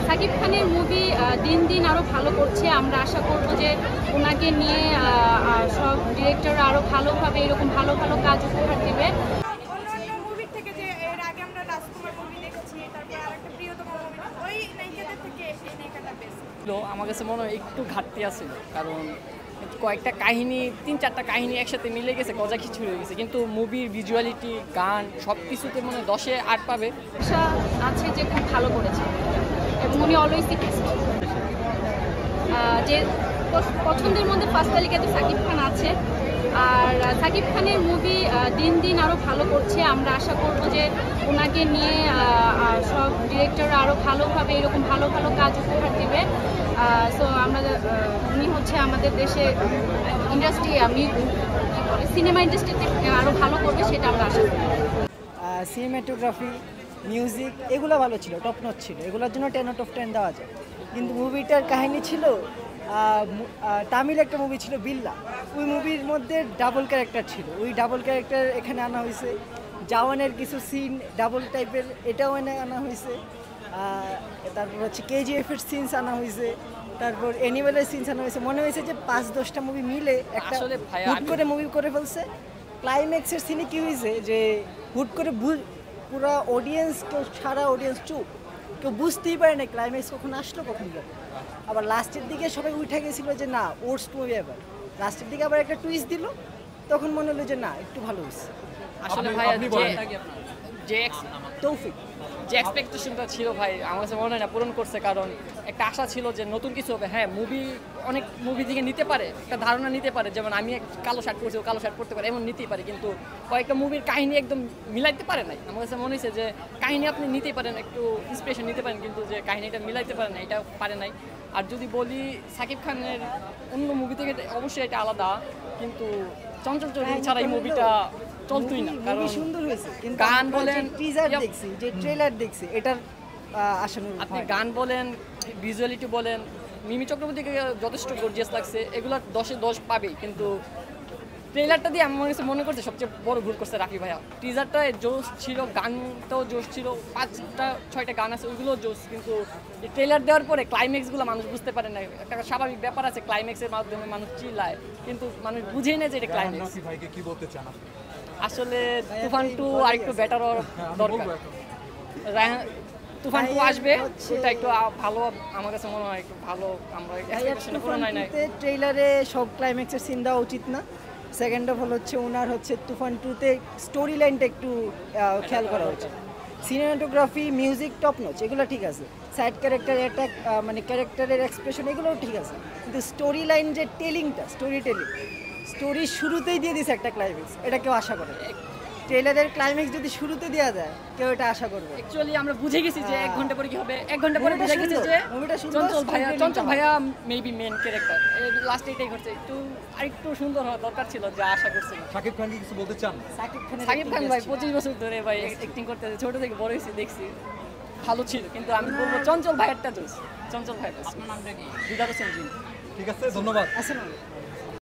সাকিব খানের মুভি দিন দিন আরও ভালো করছে। আমরা আশা করব যে ওনাকে নিয়ে সব ডিরেক্টররা আরও ভালোভাবে এরকম ভালো ভালো কাজ উপহার দেবে। মুভির থেকে যে এর আগে আমরা রাজকুমার মুভি দেখেছি, তারপর আরেকটা প্রিয়তম মুভি, ওই নায়িকাদের থেকে এই নায়িকাটা বেস্ট। আমার কাছে মনে হয় একটু ঘাটতি আছে, কারণ কয়েকটা কাহিনী ৩-৪টা কাহিনী একসাথে মিলে গেছে, গজা খিচুড়ি হয়ে গেছে, কিন্তু মুভির ভিজুয়ালিটি, গান সব কিছুতে মনে হয় 10-এ 8 পাবে। আশা আছে যে খুব ভালো করেছে এবং উনি অলওয়েজ দি বেস্ট। যে পছন্দের মধ্যে ফার্স্ট তালিকাতে সাকিব খান আছে, আর সাকিব খানের মুভি দিন দিন আরও ভালো করছে। আমরা আশা করব যে ওনাকে নিয়ে সব ডিরেক্টররা আরও ভালোভাবে এরকম ভালো ভালো কাজ উপহার দেবে। সো আমরা উনি হচ্ছে আমাদের দেশে ইন্ডাস্ট্রি সিনেমা ইন্ডাস্ট্রিতে আরও ভালো করবে, সেটা আমরা আশা করি। সিনেমাটোগ্রাফি, মিউজিক এগুলো ভালো ছিল, টপ নচ ছিল, এগুলোর জন্য 10 আউট অফ 10 দেওয়া যায়। কিন্তু মুভিটার কাহিনী ছিল, তামিল একটা মুভি ছিল বিল্লা, ওই মুভির মধ্যে ডাবল ক্যারেক্টার ছিল, ওই ডাবল ক্যারেক্টার এখানে আনা হয়েছে। জাওয়ানের কিছু সিন ডাবল টাইপের, এটাও এনে আনা হয়েছে। তারপর হচ্ছে কেজিএফের সিনস আনা হয়েছে, তারপর অ্যানিমেলের সিনস আনা হয়েছে। মনে হয়েছে যে 5-10টা মুভি মিলে একটা হুট করে মুভি করে ফেলছে। ক্লাইম্যাক্সের সিনে কী হয়েছে যে হুট করে পুরো অডিয়েন্স, কেউ সারা অডিয়েন্স চুপ, কেউ বুঝতেই পারে না ক্লাইম্যাক্স কখন আসলো কখন গেল। আবার লাস্টের দিকে সবাই উঠে গেছিলো যে না ওর্স্ট মুভি, আবার লাস্টের দিকে আবার একটা টুইস্ট দিল, তখন মনে হলো যে না একটু ভালো হয়েছে। আসলে ভাই তৌফিক যে এক্সপেকটেশনটা ছিল ভাই, আমার কাছে মনে হয় না পূরণ করছে। কারণ একটা আশা ছিল যে নতুন কিছু হবে। হ্যাঁ, অনেক মুভি থেকে নিতে পারে, একটা ধারণা নিতে পারে, যেমন আমি কালো শার্ট পরছি, ও কালো শার্ট পরতে পারে, এমন নিতেই পারে। কিন্তু কয়েকটা মুভির কাহিনী একদম মিলাইতে পারে নাই। আমার কাছে মনে হয়েছে যে কাহিনী আপনি নিতেই পারেন, একটু ইন্সপিরেশন নিতে পারেন, কিন্তু যে কাহিনীটা মিলাইতে পারেন না, এটা পারে নাই। আর যদি বলি সাকিব খানের অন্য মুভি থেকে অবশ্যই এটা আলাদা, কিন্তু চঞ্চল চৌধুরী ছাড়া এই মুভিটা চলতোই না। কারণ সুন্দর হয়েছে, কিন্তু গান বলেন, টিজার দেখছি, যে ট্রেলার দেখছি, এটার আশানুরূপ আপনি গান বলেন, ভিজুয়ালিটি বলেন, মিমি চক্রবর্তীকে যথেষ্ট গর্জিয়াস লাগছে, এগুলো 10-এ 10 পাবেই। কিন্তু ট্রেলারটা দিয়ে আমার কাছে মনে করছে সবচেয়ে বড় ভুল করছে রাফি ভাইয়া। টিজারটায় জোশ ছিল, গানটাও জোশ ছিল, 5-6টা গান আছে, ওইগুলো জোশ। কিন্তু ট্রেলার দেওয়ার পরে ক্লাইম্যাক্সগুলো মানুষ বুঝতে পারে না। একটা স্বাভাবিক ব্যাপার আছে, ক্লাইম্যাক্সের মাধ্যমে মানুষ চিল্লায়, কিন্তু মানুষ বুঝেই না যে এটা ক্লাইম্যাক্স। কি বলতে চান আসলে তুফান 2 আর একটু বেটার হওয়ার দরকার। তুফান 2 আসবে, সেটা একটু ভালো, আমার কাছে মনে হয় একটু ভালো। আমরা এক্সপেকটেশন পূরণ হয় না। ট্রেলারে সব ক্লাইম্যাক্সের সিন দেওয়া উচিত না। সেকেন্ড অফ অল হচ্ছে ওনার হচ্ছে তুফান 2-তে স্টোরি লাইনটা একটু খেয়াল করা উচিত। সিনেমাটোগ্রাফি, মিউজিক টপ নচ, এগুলো ঠিক আছে। সাইড ক্যারেক্টার অ্যাটাক, মানে ক্যারেক্টারের এক্সপ্রেশন, এগুলোও ঠিক আছে। কিন্তু স্টোরি লাইন যে টেলিংটা, স্টোরির শুরুতেই দিয়ে দিছে একটা ক্লাইম্যাক্স, এটা কেউ আশা করে। ট্রেলারের ক্লাইম্যাক্স যদি শুরুতে দেওয়া যায়, কেউ এটা আশা করবে। অ্যাকচুয়ালি আমরা বুঝে গেছি যে 1 ঘন্টা পরে কি হবে। 1 ঘন্টা পরে বুঝে গেছি যে চঞ্চল ভাইয়া মেবি মেইন ক্যারেক্টার। লাস্ট এটাই ঘটছে। আরেকটু সুন্দর হওয়া দরকার ছিল, যা আশা করছিলাম। সাকিব খান কিছু বলতে চান? সাকিব খান ভাই 25 বছর ধরে ভাই অ্যাক্টিং করতেছে, ছোট থেকে বড় হয়েছে, দেখছি ভালো ছিল। কিন্তু আমি বলবো চঞ্চল ভাইয়েরটা জোস, চঞ্চল ভাই। আপনার নামটা কি? দিদার হোসেন জি। ঠিক আছে, ধন্যবাদ। আসসালামু আলাইকুম।